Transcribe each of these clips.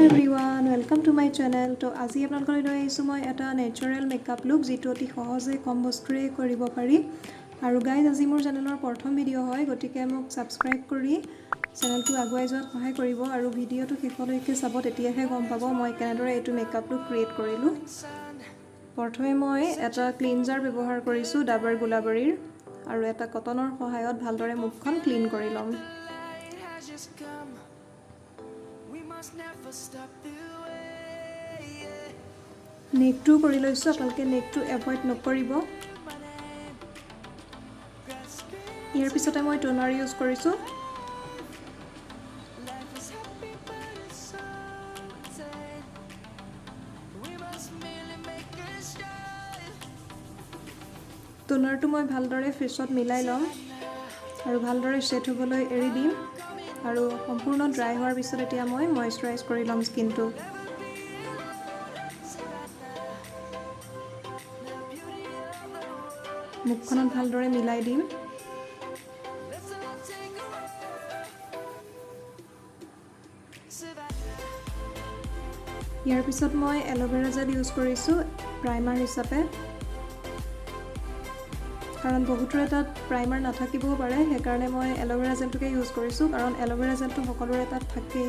everyone, welcome to my channel. তো আজি আপোনালোকৰ লৈ আহিছো মই এটা নেচাৰেল মেকআপ লুক যেটো অতি সহজে কম বস্তুৰে কৰিব পাৰি আৰু গাইজ আজি মোৰ চেনেলৰ প্ৰথম ভিডিও হয় গতিকে মোক সাবস্ক্ৰাইব কৰি চেনেলটো আগুৱাই যোৱাত সহায় কৰিব আৰু ভিডিওটো শেষলৈকে চাব তেতিয়াহে গম পাব মই কেনেদৰে এইটো মেকআপ লুক ক্ৰিয়েট কৰিলো প্ৰথমে মই এটা ক্লিনজাৰ ব্যৱহাৰ কৰিছো ডাবৰ গুলাবৰীৰ আৰু এটা কটনৰ সহায়ত ভালদৰে মুখখন ক্লিন কৰি লম নেকটো কৰি লৈছো আপোনালোকে নেকটো এভয়েড নকৰিব ইয়াৰ পিছতে মই টোনাৰ ইউজ কৰিছো টোনাৰটো মই ভালদৰে ফেছত মিলাই লম আৰু ভালদৰে সেট হ'বলৈ এৰি দিম আৰু সম্পূৰ্ণ ড্ৰাই হোৱাৰ পিছত এতিয়া মই ময়েশ্চাৰাইজ কৰি লম স্কিনটো মুখখনত ভালদৰে মিলাই দিম ইয়াৰ পিছত মই এলোভেৰা জেল ইউজ কৰিছো প্ৰাইমাৰ হিচাপে কাৰণ বহুতৰে তাত প্ৰাইমাৰ নাথাকিবও পাৰে সেইকাৰণে মই এলোভেৰা জেলটোকে ইউজ কৰিছো কাৰণ এলোভেৰা জেলটো সকলোৰে তাত থাকে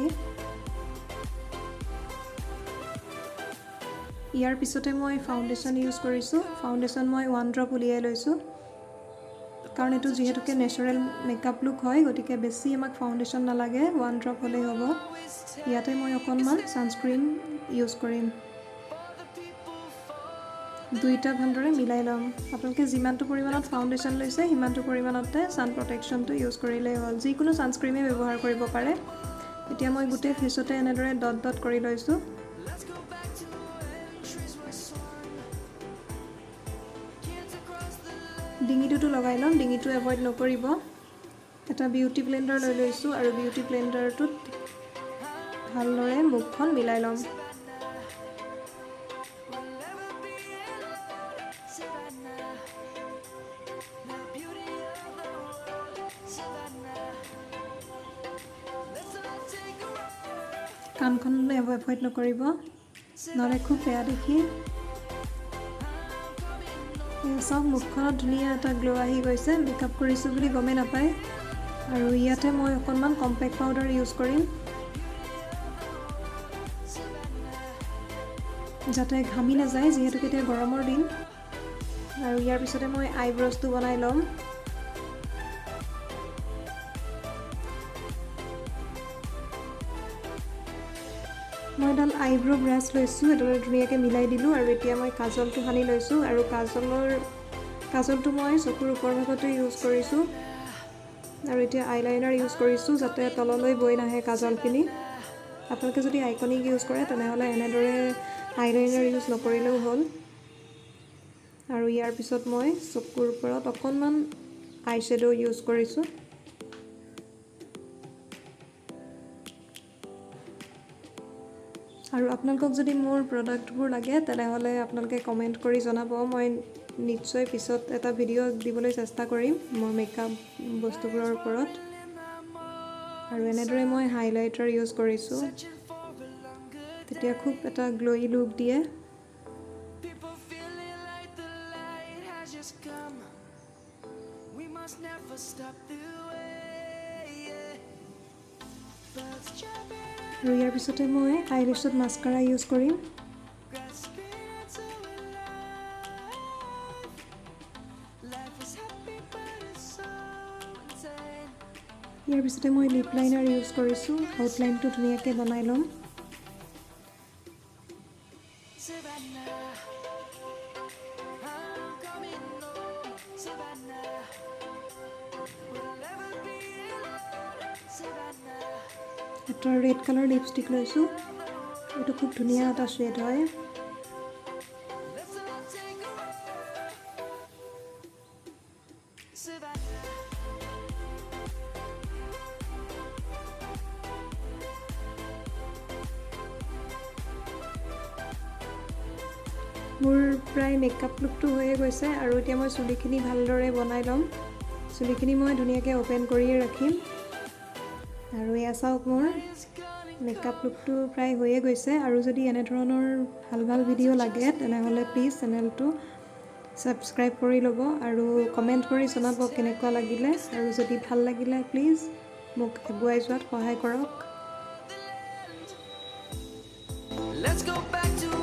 ইয়াৰ পিছতে মই ফাউণ্ডেশ্যন ইউজ কৰিছো ফাউণ্ডেশ্যন মই 1 ড্ৰপ উলিয়াই লৈছো কাৰণ এটো যেহেতুকে নেচাৰেল মেকআপ লুক হয় গতিকে বেছি আমাক ফাউণ্ডেশ্যন নালাগে 1 ড্ৰপ হলেই হ'ব ইয়াতে মই অকনমান সানস্ক্ৰীন ইউজ কৰিম দুইটা ভালদৰে মিলাই লম আপোনালোকে যিমানটো পৰিমাণত ফাউণ্ডেশ্যন লৈছে সিমানটো পৰিমাণতে সান প্ৰটেকশ্যনটো ইউজ কৰিলেই হ'ল যিকোনো সানস্ক্ৰীমে ব্যৱহাৰ কৰিব পাৰে এতিয়া মই গোটেই ফেছতে এনেদৰে ডট ডট কৰি লৈছো ডিঙিটো লগাই লম ডিঙিটো এভয়েড নকৰিব এটা বিউটি ব্লেন্ডাৰ লৈ লৈছো আৰু বিউটি ব্লেন্ডাৰটোত ভালদৰে মুখখন মিলাই লম কানখন এভয়েড নকৰিব নহলে খুব বেয়া দেখি সব মুখখনত ধুনীয়া এটা গ্লো আহি গৈছে মেকআপ কৰিছো বুলি গমে নাপায় আৰু ইয়াতে মই অকনমান কম্পেক্ট পাউডাৰ ইউজ কৰিম যাতে ঘামি না যায় যেহেতু কেতিয়া গৰমৰ দিন আৰু ইয়াৰ পিছতে মই আইব্ৰছটো বনাই লম মই এডাল আইব্ৰো ব্ৰাছ লৈছো এডালে ধুনীয়াকৈ মিলাই দিলো আৰু এতিয়া মই কাজলটো সানি লৈছো আৰু কাজলটো মই চকুৰ ওপৰ ভাগতে ইউজ কৰিছো আৰু এতিয়া আইলাইনাৰ ইউজ কৰিছো যাতে তললৈ বৈ নাহে কাজলখিনি আপোনালোকে যদি আইকনিক ইউজ কৰে তেনেহলে এনেদৰে আইলাইনাৰ ইউজ নকৰিলেও হ'ল আৰু ইয়াৰ পিছত মই চকুৰ ওপৰত অকনমান আইশ্যাডো ইউজ কৰিছো আৰু আপোনালোকক যদি মোৰ প্ৰডাক্টবোৰ লাগে তেনেহলে আপোনালোকে কমেন্ট কৰি জনাব মই নিশ্চয় পিছত এটা ভিডিও দিবলৈ চেষ্টা কৰিম মোৰ মেকআপ বস্তুবোৰৰ ওপৰত আৰু এনেদৰে মই হাইলাইটাৰ ইউজ কৰিছো তেতিয়া খুব এটা গ্লোই লুক দিয়ে আৰু ইয়াৰ পিছতে মই আইলেছত মাস্কাৰা ইউজ কৰিম ইয়াৰ পিছতে মই লিপ লাইনাৰ ইউজ কৰিছো আউটলাইনটো ধুনীয়াকৈ বনাই লম এটা ৰেড কালাৰ লিপষ্টিক লৈছো এটো খুব ধুনীয়া এটা শেড হয় মোৰ প্ৰায় মেকআপ লুকটো হৈয়ে গৈছে আৰু এতিয়া মই চুলিখিনি ভালদৰে বনাই লম চুলিখিনি মই ধুনীয়াকৈ ওপেন কৰিয়ে ৰাখিম আৰু এয়া চাওক মোৰ মেকআপ লুকটো প্ৰায় হৈয়ে গৈছে আৰু যদি এনে ধৰণৰ ভাল ভাল ভিডিঅ' লাগে তেনেহ'লে প্লিজ চেনেলটো ছাবস্ক্ৰাইব কৰি ল'ব আৰু কমেণ্ট কৰি জনাব কেনেকুৱা লাগিলে আৰু যদি ভাল লাগিলে প্লিজ মোক আগুৱাই যোৱাত সহায় কৰক Let's go back to